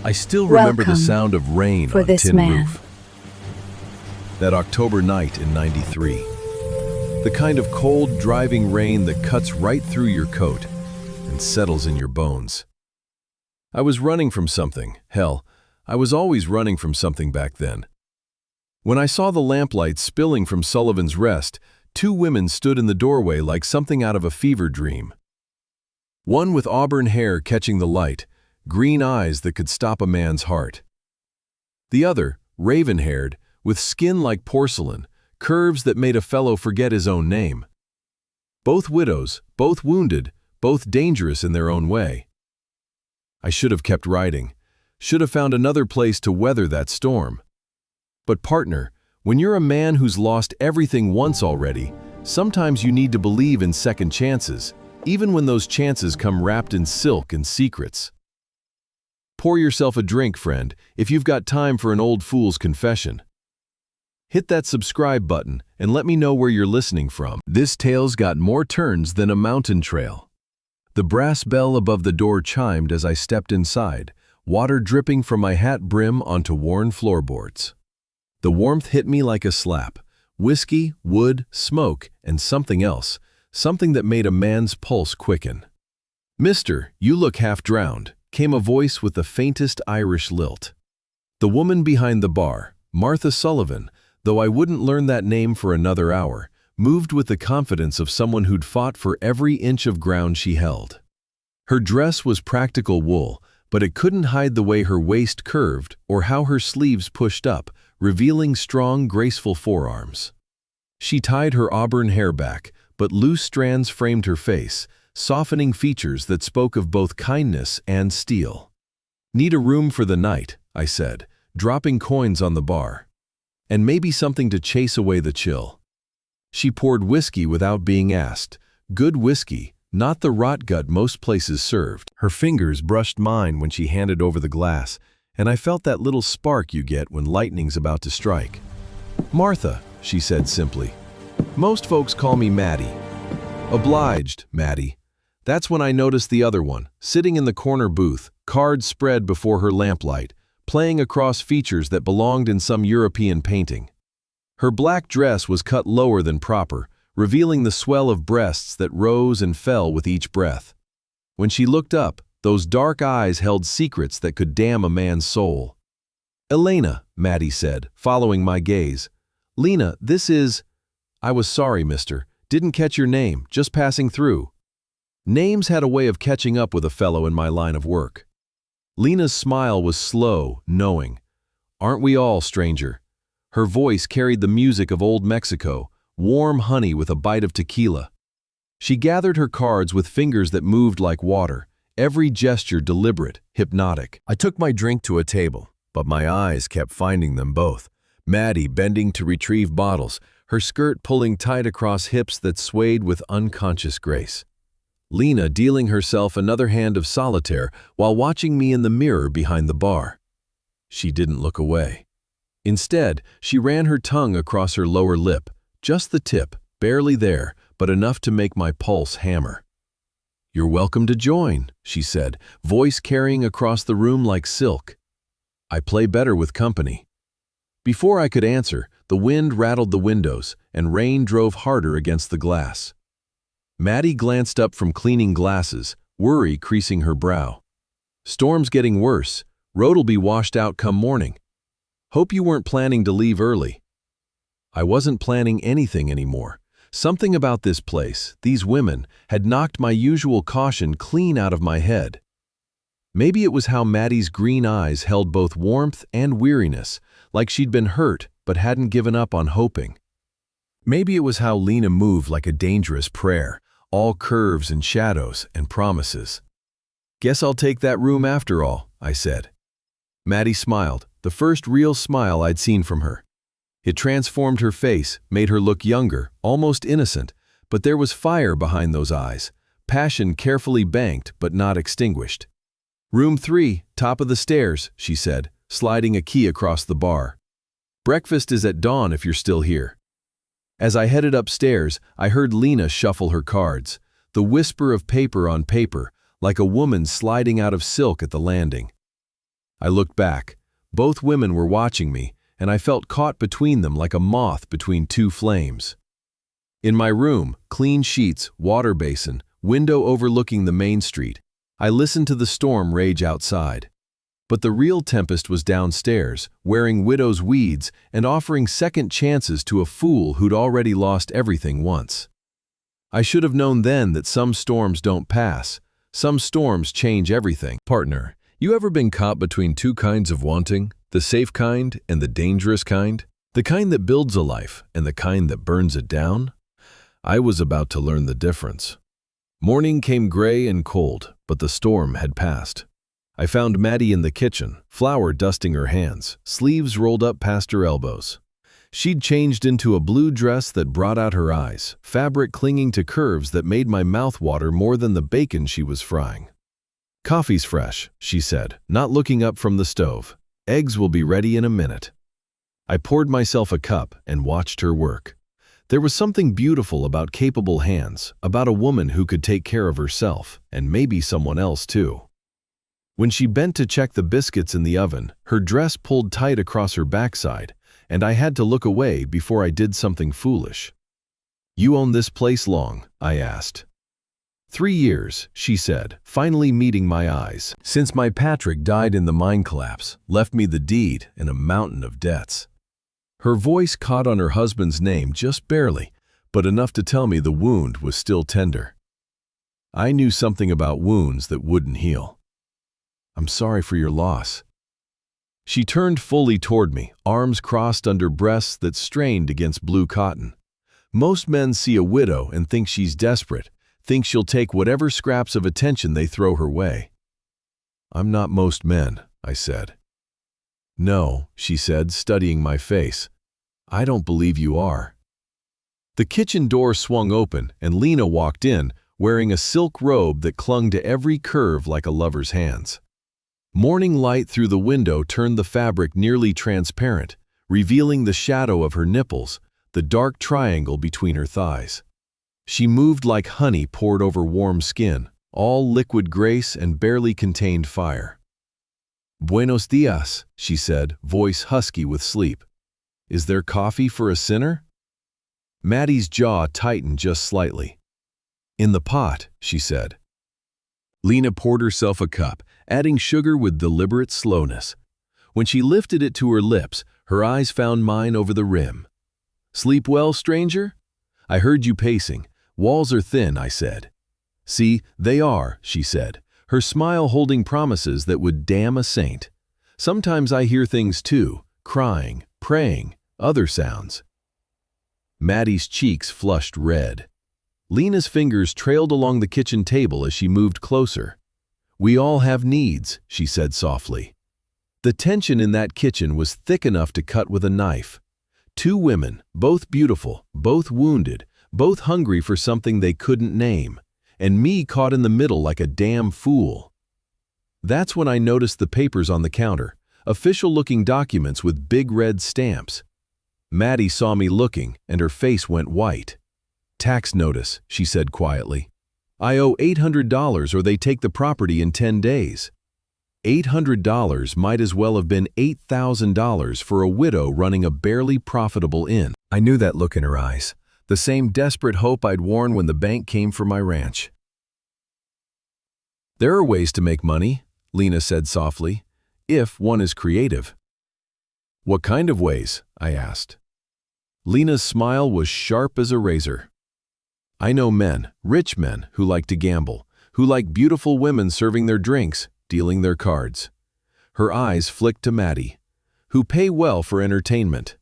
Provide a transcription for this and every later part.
I still remember the Welcome sound of rain for on this tin man. roof. That October night in '93. The kind of cold, driving rain that cuts right through your coat and settles in your bones. I was running from something. Hell, I was always running from something back then. When I saw the lamplight spilling from Sullivan's Rest, two women stood in the doorway like something out of a fever dream. One with auburn hair catching the light, green eyes that could stop a man's heart. The other, raven-haired, with skin like porcelain, curves that made a fellow forget his own name. Both widows, both wounded, both dangerous in their own way. I should have kept writing, should have found another place to weather that storm. But partner, when you're a man who's lost everything once already, sometimes you need to believe in second chances, even when those chances come wrapped in silk and secrets. Pour yourself a drink, friend, if you've got time for an old fool's confession. Hit that subscribe button and let me know where you're listening from. This tale's got more turns than a mountain trail. The brass bell above the door chimed as I stepped inside, water dripping from my hat brim onto worn floorboards. The warmth hit me like a slap. Whiskey, wood, smoke, and something else, something that made a man's pulse quicken. "Mister, you look half drowned," came a voice with the faintest Irish lilt. The woman behind the bar, Martha Sullivan, though I wouldn't learn that name for another hour, moved with the confidence of someone who'd fought for every inch of ground she held. Her dress was practical wool, but it couldn't hide the way her waist curved or how her sleeves pushed up, revealing strong, graceful forearms. She tied her auburn hair back, but loose strands framed her face, softening features that spoke of both kindness and steel. "Need a room for the night," I said, dropping coins on the bar. "And maybe something to chase away the chill." She poured whiskey without being asked. Good whiskey, not the rot gut most places served. Her fingers brushed mine when she handed over the glass, and I felt that little spark you get when lightning's about to strike. "Martha," she said simply. "Most folks call me Maddie." "Obliged, Maddie." That's when I noticed the other one, sitting in the corner booth, cards spread before her lamplight, playing across features that belonged in some European painting. Her black dress was cut lower than proper, revealing the swell of breasts that rose and fell with each breath. When she looked up, those dark eyes held secrets that could damn a man's soul. "Elena," Maddie said, following my gaze. "Lena, this is—" "I was sorry, mister. Didn't catch your name, just passing through." Names had a way of catching up with a fellow in my line of work. Lena's smile was slow, knowing. "Aren't we all, stranger?" Her voice carried the music of old Mexico, warm honey with a bite of tequila. She gathered her cards with fingers that moved like water, every gesture deliberate, hypnotic. I took my drink to a table, but my eyes kept finding them both. Maddie bending to retrieve bottles, her skirt pulling tight across hips that swayed with unconscious grace. Lena dealing herself another hand of solitaire while watching me in the mirror behind the bar. She didn't look away. Instead, she ran her tongue across her lower lip, just the tip, barely there, but enough to make my pulse hammer. "You're welcome to join," she said, voice carrying across the room like silk. "I play better with company." Before I could answer, the wind rattled the windows, and rain drove harder against the glass. Maddie glanced up from cleaning glasses, worry creasing her brow. "Storm's getting worse. Road'll be washed out come morning. Hope you weren't planning to leave early." I wasn't planning anything anymore. Something about this place, these women, had knocked my usual caution clean out of my head. Maybe it was how Maddie's green eyes held both warmth and weariness, like she'd been hurt but hadn't given up on hoping. Maybe it was how Lena moved like a dangerous prayer, all curves and shadows and promises. "Guess I'll take that room after all," I said. Maddie smiled, the first real smile I'd seen from her. It transformed her face, made her look younger, almost innocent, but there was fire behind those eyes, passion carefully banked but not extinguished. "Room 3, top of the stairs," she said, sliding a key across the bar. "Breakfast is at dawn if you're still here." As I headed upstairs, I heard Lena shuffle her cards, the whisper of paper on paper, like a woman sliding out of silk at the landing. I looked back. Both women were watching me, and I felt caught between them like a moth between two flames. In my room, clean sheets, water basin, window overlooking the main street, I listened to the storm rage outside. But the real tempest was downstairs, wearing widow's weeds and offering second chances to a fool who'd already lost everything once. I should have known then that some storms don't pass. Some storms change everything. Partner, you ever been caught between two kinds of wanting? The safe kind and the dangerous kind? The kind that builds a life and the kind that burns it down? I was about to learn the difference. Morning came gray and cold, but the storm had passed. I found Maddie in the kitchen, flour dusting her hands, sleeves rolled up past her elbows. She'd changed into a blue dress that brought out her eyes, fabric clinging to curves that made my mouth water more than the bacon she was frying. "Coffee's fresh," she said, not looking up from the stove. "Eggs will be ready in a minute." I poured myself a cup and watched her work. There was something beautiful about capable hands, about a woman who could take care of herself, and maybe someone else too. When she bent to check the biscuits in the oven, her dress pulled tight across her backside, and I had to look away before I did something foolish. "You own this place long?" I asked. 3 years, she said, finally meeting my eyes. "Since my Patrick died in the mine collapse, left me the deed and a mountain of debts." Her voice caught on her husband's name just barely, but enough to tell me the wound was still tender. I knew something about wounds that wouldn't heal. "I'm sorry for your loss." She turned fully toward me, arms crossed under breasts that strained against blue cotton. Most men see a widow and think she's desperate, think she'll take whatever scraps of attention they throw her way. "I'm not most men," I said. "No," she said, studying my face. "I don't believe you are." The kitchen door swung open and Lena walked in, wearing a silk robe that clung to every curve like a lover's hands. Morning light through the window turned the fabric nearly transparent, revealing the shadow of her nipples, the dark triangle between her thighs. She moved like honey poured over warm skin, all liquid grace and barely contained fire. "Buenos dias," she said, voice husky with sleep. "Is there coffee for a sinner?" Maddie's jaw tightened just slightly. "In the pot," she said. Lena poured herself a cup, adding sugar with deliberate slowness. When she lifted it to her lips, her eyes found mine over the rim. "Sleep well, stranger?" "I heard you pacing. Walls are thin," I said. "See, they are," she said, her smile holding promises that would damn a saint. "Sometimes I hear things too, crying, praying, other sounds." Maddie's cheeks flushed red. Lena's fingers trailed along the kitchen table as she moved closer. "We all have needs," she said softly. The tension in that kitchen was thick enough to cut with a knife. Two women, both beautiful, both wounded, both hungry for something they couldn't name, and me caught in the middle like a damn fool. That's when I noticed the papers on the counter, official-looking documents with big red stamps. Maddie saw me looking, and her face went white. "Tax notice," she said quietly. "I owe $800 or they take the property in 10 days. $800 might as well have been $8,000 for a widow running a barely profitable inn. I knew that look in her eyes, the same desperate hope I'd worn when the bank came for my ranch. "There are ways to make money," Lena said softly, "if one is creative." "What kind of ways?" I asked. Lena's smile was sharp as a razor. "I know men, rich men, who like to gamble, who like beautiful women serving their drinks, dealing their cards." Her eyes flicked to Maddie. "Who pay well for entertainment."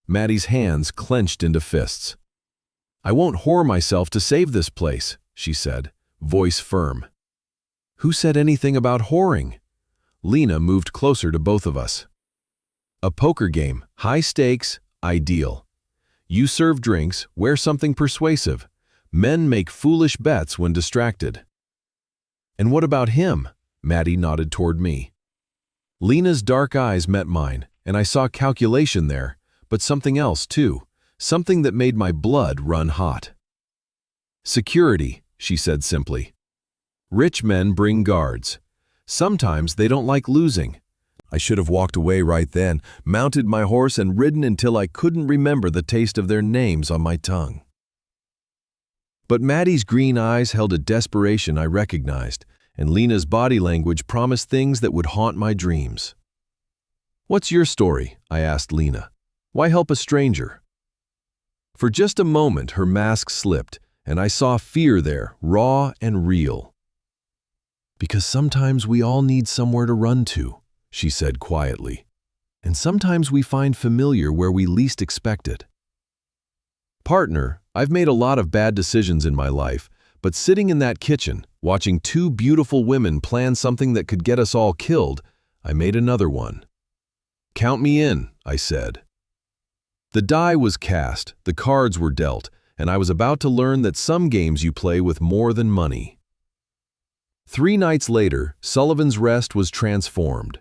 Maddie's hands clenched into fists. "I won't whore myself to save this place," she said, voice firm. "Who said anything about whoring?" Lena moved closer to both of us. "A poker game, high stakes, ideal. You serve drinks, wear something persuasive. Men make foolish bets when distracted." "And what about him?" Maddie nodded toward me. Lena's dark eyes met mine, and I saw calculation there, but something else too, something that made my blood run hot. "Security," she said simply. "Rich men bring guards. Sometimes they don't like losing, I should have walked away right then, mounted my horse and ridden until I couldn't remember the taste of their names on my tongue. But Maddie's green eyes held a desperation I recognized, and Lena's body language promised things that would haunt my dreams. "What's your story?" I asked Lena. "Why help a stranger?" For just a moment her mask slipped, and I saw fear there, raw and real. "Because sometimes we all need somewhere to run to," she said quietly. "And sometimes we find familiar where we least expect it." Partner, I've made a lot of bad decisions in my life, but sitting in that kitchen, watching two beautiful women plan something that could get us all killed, I made another one. "Count me in," I said. The die was cast, the cards were dealt, and I was about to learn that some games you play with more than money. 3 nights later, Sullivan's Rest was transformed.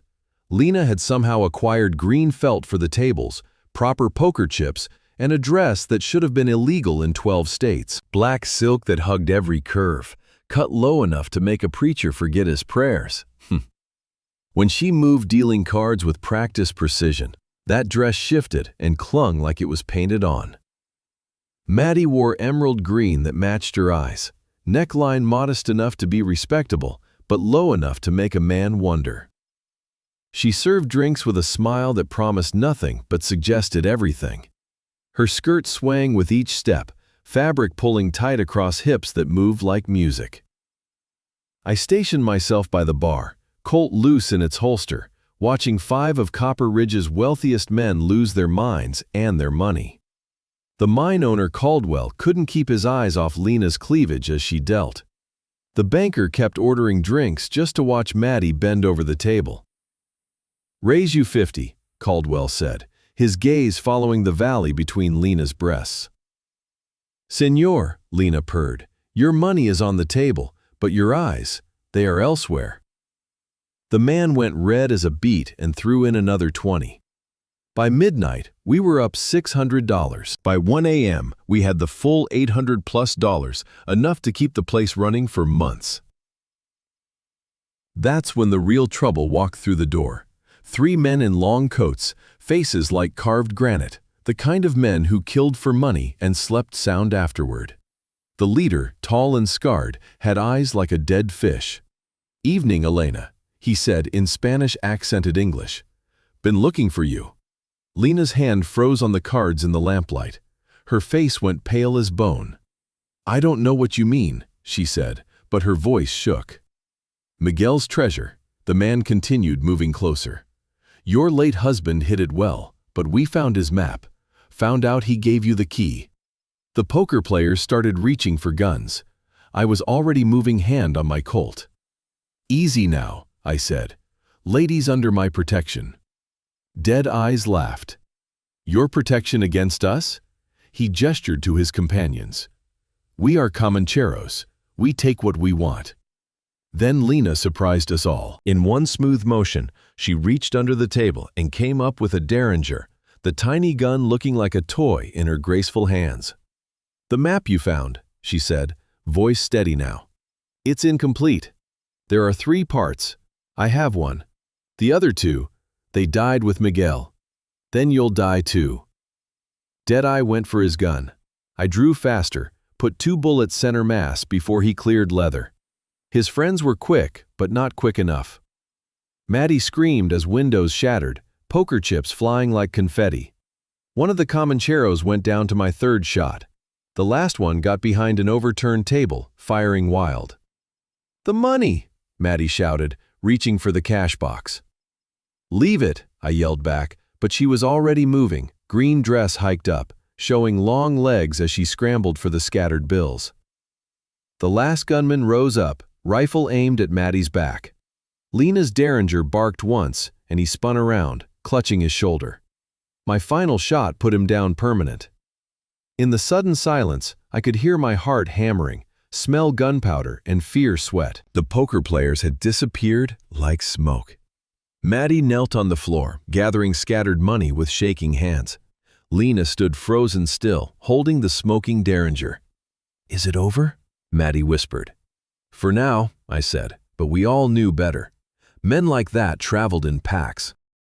Lena had somehow acquired green felt for the tables, proper poker chips, and a dress that should have been illegal in 12 states. Black silk that hugged every curve, cut low enough to make a preacher forget his prayers. When she moved dealing cards with practiced precision, that dress shifted and clung like it was painted on. Maddie wore emerald green that matched her eyes, neckline modest enough to be respectable, but low enough to make a man wonder. She served drinks with a smile that promised nothing but suggested everything. Her skirt swaying with each step, fabric pulling tight across hips that moved like music. I stationed myself by the bar, Colt loose in its holster, watching 5 of Copper Ridge's wealthiest men lose their minds and their money. The mine owner Caldwell couldn't keep his eyes off Lena's cleavage as she dealt. The banker kept ordering drinks just to watch Maddie bend over the table. "Raise you 50, Caldwell said, his gaze following the valley between Lena's breasts. "Senor," Lena purred, "your money is on the table, but your eyes, they are elsewhere." The man went red as a beet and threw in another 20. By midnight, we were up $600. By 1 a.m., we had the full $800+, enough to keep the place running for months. That's when the real trouble walked through the door. 3 men in long coats, faces like carved granite, the kind of men who killed for money and slept sound afterward. The leader, tall and scarred, had eyes like a dead fish. "Evening, Elena," he said in Spanish-accented English. "Been looking for you." Lena's hand froze on the cards in the lamplight. Her face went pale as bone. "I don't know what you mean," she said, but her voice shook. "Miguel's treasure," the man continued, moving closer. "Your late husband hid it well, but we found his map, found out he gave you the key." The poker players started reaching for guns. I was already moving hand on my Colt. "Easy now," I said. "Ladies under my protection." Dead Eyes laughed. "Your protection against us?" He gestured to his companions. "We are Comancheros. We take what we want." Then Lena surprised us all. In one smooth motion, she reached under the table and came up with a Derringer, the tiny gun looking like a toy in her graceful hands. "The map you found," she said, voice steady now. "It's incomplete. There are 3 parts. I have one. The other 2, they died with Miguel. Then you'll die too." Deadeye went for his gun. I drew faster, put 2 bullets center mass before he cleared leather. His friends were quick, but not quick enough. Maddie screamed as windows shattered, poker chips flying like confetti. One of the Comancheros went down to my 3rd shot. The last one got behind an overturned table, firing wild. "The money!" Maddie shouted, reaching for the cash box. "Leave it," I yelled back, but she was already moving, green dress hiked up, showing long legs as she scrambled for the scattered bills. The last gunman rose up, rifle aimed at Maddie's back. Lena's Derringer barked once, and he spun around, clutching his shoulder. My final shot put him down permanent. In the sudden silence, I could hear my heart hammering, smell gunpowder, and fear sweat. The poker players had disappeared like smoke. Maddie knelt on the floor, gathering scattered money with shaking hands. Lena stood frozen still, holding the smoking Derringer. "Is it over?" Maddie whispered. "For now," I said, but we all knew better. Men like that traveled in packs.